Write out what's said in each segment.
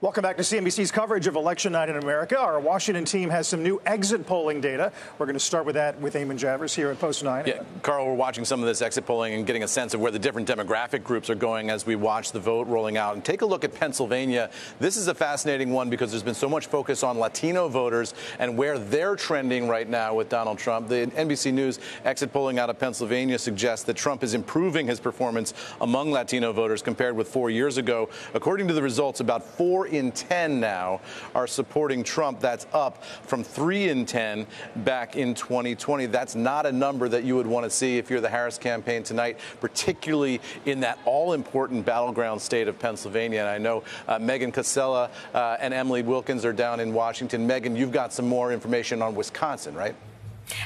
Welcome back to CNBC's coverage of Election Night in America. Our Washington team has some new exit polling data. We're going to start with that with Eamon Javers here at Post 9. Yeah, Carl, we're watching some of this exit polling and getting a sense of where the different demographic groups are going as we watch the vote rolling out. And take a look at Pennsylvania. This is a fascinating one because there's been so much focus on Latino voters and where they're trending right now with Donald Trump. The NBC News exit polling out of Pennsylvania suggests that Trump is improving his performance among Latino voters compared with 4 years ago. According to the results, about 4 in 10 now are supporting Trump. That's up from 3 in 10 back in 2020. That's not a number that you would want to see if you're the Harris campaign tonight, particularly in that all-important battleground state of Pennsylvania. And I know Megan Cassella and Emily Wilkins are down in Washington. Megan, you've got some more information on Wisconsin, right?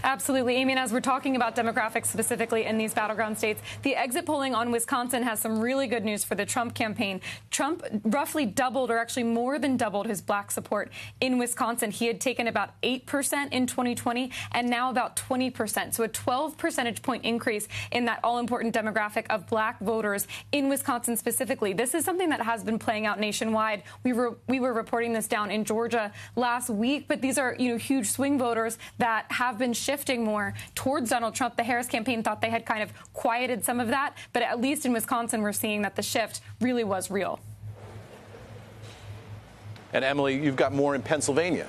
Absolutely. Eamon, as we're talking about demographics specifically in these battleground states, the exit polling on Wisconsin has some really good news for the Trump campaign. Trump roughly doubled, or actually more than doubled, his black support in Wisconsin. He had taken about 8% in 2020 and now about 20%. So a 12 percentage point increase in that all-important demographic of black voters in Wisconsin specifically. This is something that has been playing out nationwide. We were reporting this down in Georgia last week, but these are, huge swing voters that have been shifting more towards Donald Trump. The Harris campaign thought they had kind of quieted some of that, but at least in Wisconsin, we're seeing that the shift really was real. And Emily, you've got more in Pennsylvania.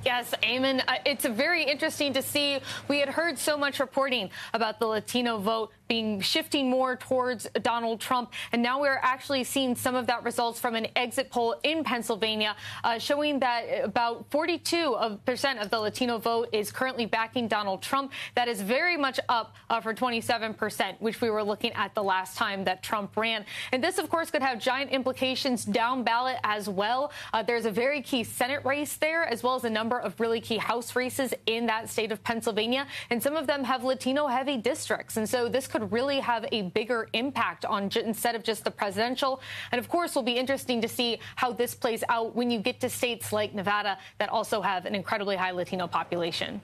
Yes, Eamon, it's very interesting to see. We had heard so much reporting about the Latino vote being shifting more towards Donald Trump. And now we're actually seeing some of that results from an exit poll in Pennsylvania, showing that about 42% of the Latino vote is currently backing Donald Trump. That is very much up for 27%, which we were looking at the last time that Trump ran. And this, of course, could have giant implications down ballot as well. There's a very key Senate race there, as well as a number of really key House races in that state of Pennsylvania. And some of them have Latino-heavy districts. And so this could really have a bigger impact on instead of just the presidential. And of course, will be interesting to see how this plays out when you get to states like Nevada that also have an incredibly high Latino population.